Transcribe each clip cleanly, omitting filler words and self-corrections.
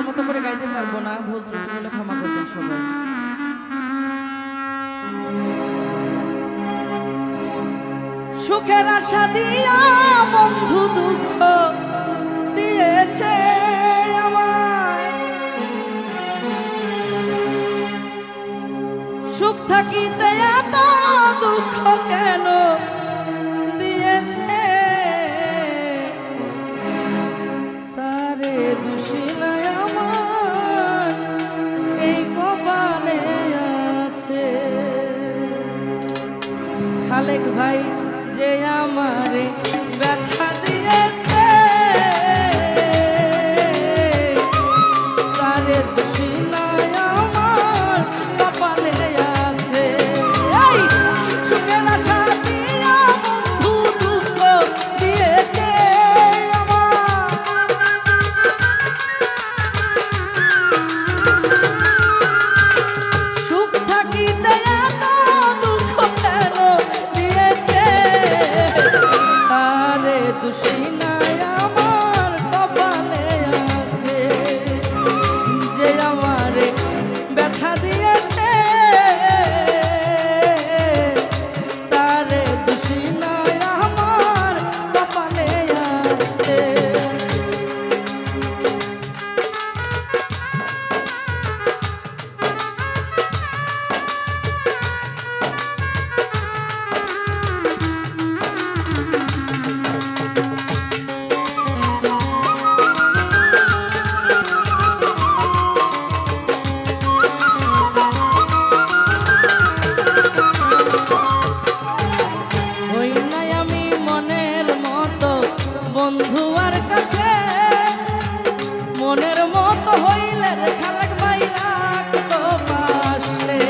মতো করে গাইতে পারবো না, ভুল ত্রুটি হলে ক্ষমা করবেন সবাই। সুখের আশা দিয়া বন্ধু দুঃখ দিয়েছে আমায়, সুখ থাকিতে এত দুঃখ কেন দিয়েছে, তারে দোষী নাই আমার এই কপালে আছে। খালেক ভাই যে আমারে ব্যথা দিয়েছে, তারে দোষী নাই আমার কপালে আছে। এই সুখের আশা দিয়া বন্ধু দুঃখ দিয়েছে আমার, সুখ থাকিতে এত দুঃখ কেন দিয়েছে, তারে দোষী নাই আমার কপালে আছে। যে আমারে ব্যথা দিয়েছে, তারে দোষী নাই আমার কপালে আছে। হই নাই আমি মনের মতো বন্ধুয়ার কাছে, মনের মতো হইলে খালেক ভাই রাখতো পাশে।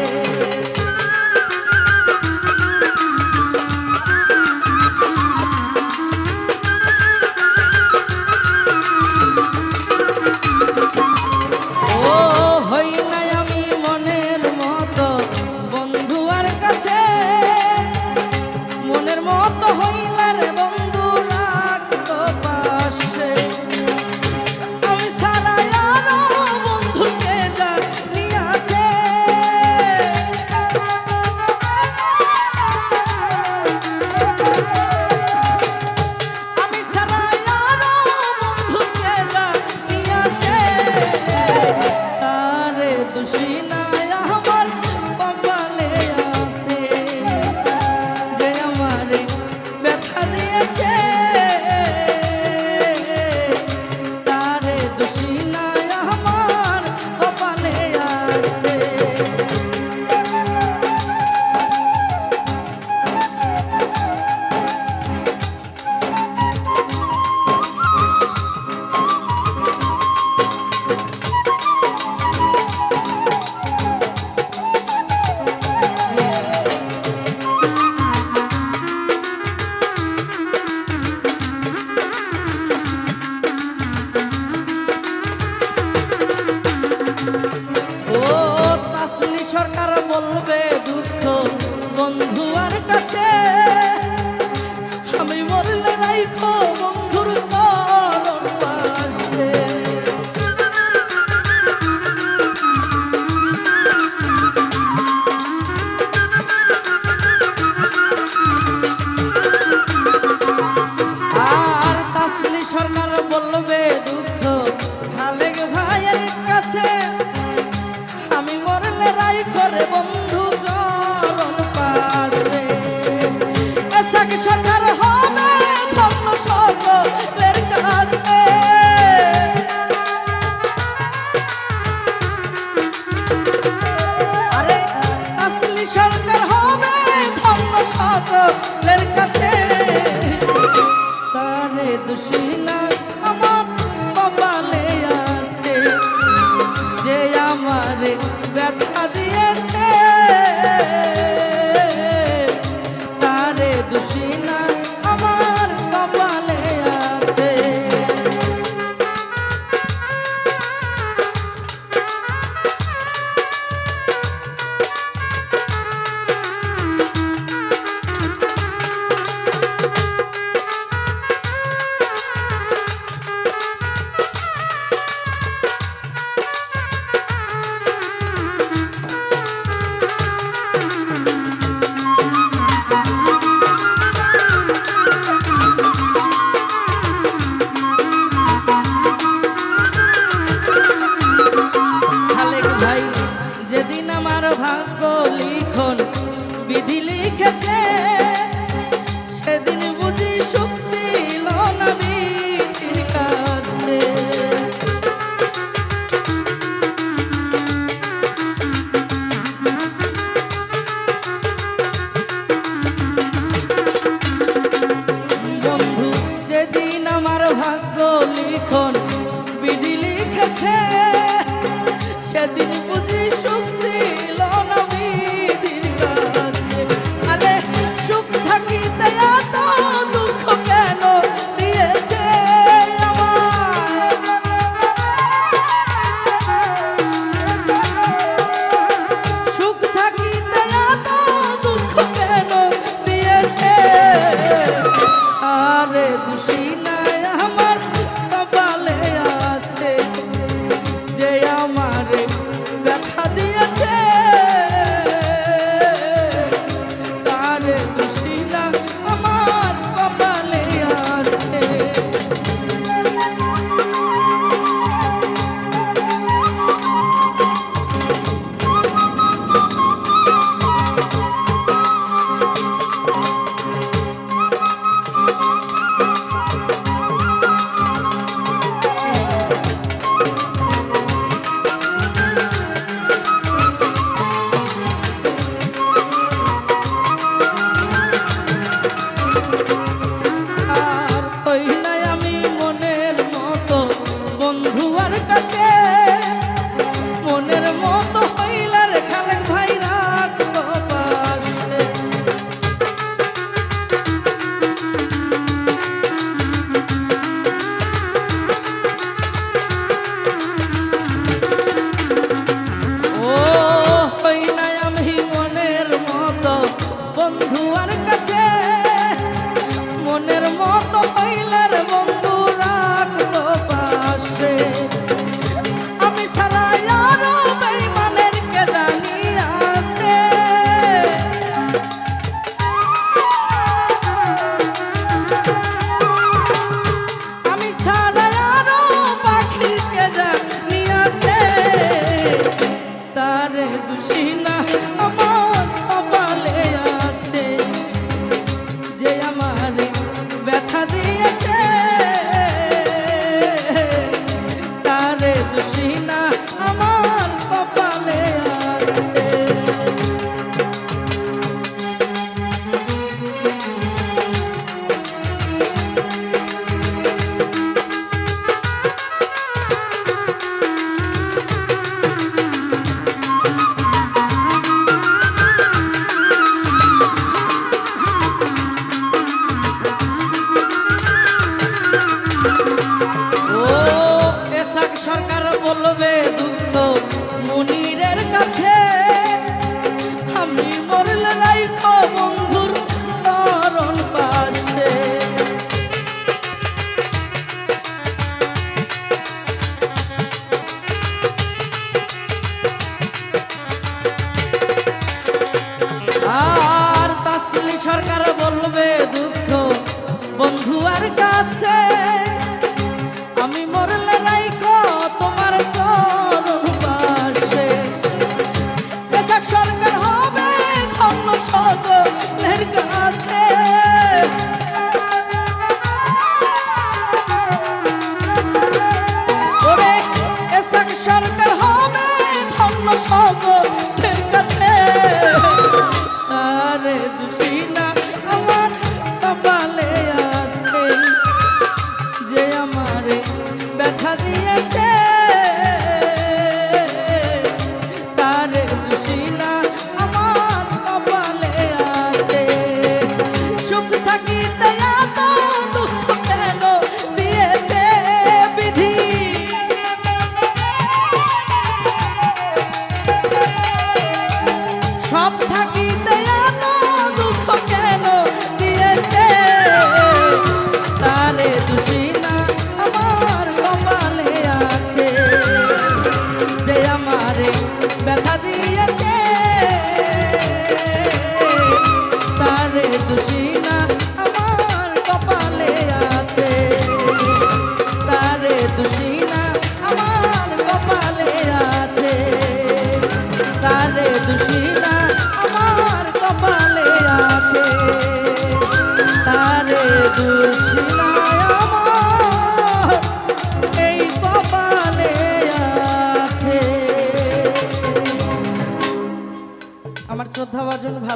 ও হই নাই আমি মনের মতো বন্ধুয়ার কাছে, মনের মতো হইলা রে বন্ধু রাখতো পাশে। আমি ছাড়া আরো বন্ধুকে জানিয়াছে, আমি ছাড়া আরো বন্ধুকে জানিয়াছে, তারে দোষী নাই আমার কপালে আছে। যে আমারে ব্যথা দিয়েছে, তারে দোষী নাই আমার কপালে আছে। ও তাসনি সরকার বলবে দুঃখ বন্ধুয়ার কাছে, আমি মরলে রাইখো বন্ধুর চরণ পাশে। আর তাসনি সরকার বলবে দুঃখ খালেক ভাইয়ের কাছে, আমি মরলে রাই করে বন্ধু চরণ পাশে। এসাকি সরকার হবে ধন্য সকলের কাছে, আরে তাসলি সরকার হবে ধন্য সকলের কাছে, তারে দোষী নাই আমার কপালে আছে। যে আমারে ব্যথা দিয়েছে, তারে দোষী নাই আমার কপালে আছে। সেদিন বুঝি সুখ ছিল না বিধির কাছে। আরে সুখ থাকিতে এত দুঃখ কেন দিয়েছে আমায়? সুখ থাকিতে এত দুঃখ কেন দিয়েছে? আরে দোষী নাই আমার কপালে আছে, যে আমারে ব্যথা দিয়েছে। তারে দোষী না আমার কপালে আছে। আর হই নাই আমি মনের মতো বন্ধুয়ার কাছে, মনের মতো হইলার খালেক ভাই রাখতো পাশে। ও হই নাই আমি মনের মতো বন্ধুয়ার কাছে, মনের মতো হইলার বন্ধু রাখতো পাশে। আমি ছাড়া আরো বেঈমানের কে জানি আছে, আমি ছাড়া আরো পাখির কে জানি আছে। তারে দোষী না আমার কপালে আছে, যে আমারে ব্যথা দিয়েছে। তারে দোষী না আমার কপালে আছে। ও এসাক সরকার বলবে দুঃখ মুনিরের কাছে, আমি মরলে রাইখো বন্ধুর চরণ পাশে। আর তাসলি সরকার বলবে দুঃখ বন্ধুয়ার কাছে, আমি মরলে রাইখো তোমার চরণ পাশে। এসাক সরকার হবে ধন্য সকলের কাছে। ওরে এসাক সরকার হবে ধন্য সকলের কাছে। তারে দোষী না আমার কপালে আছে, যে আমারে ব্যথা দিয়েছে। তারে দোষী না আমার কপালে আছে। সুখ থাকিতে এত দুঃখ কেন দিয়েছে বিধি? সব থাকিতে এত দুঃখ কেন দিয়েছে? তারে দোষী না আমার কপালে আছে, যে আমারে ব্যথা দিয়েছে। তারে দোষী না আমার কপালে আছে, তারে দোষী না আমার কপালে আছে। তারে দোষী না আমার কপালে আছে, তারে দোষী না আমার এই কপালে আছে। আমার শ্রদ্ধাভাজন ভালো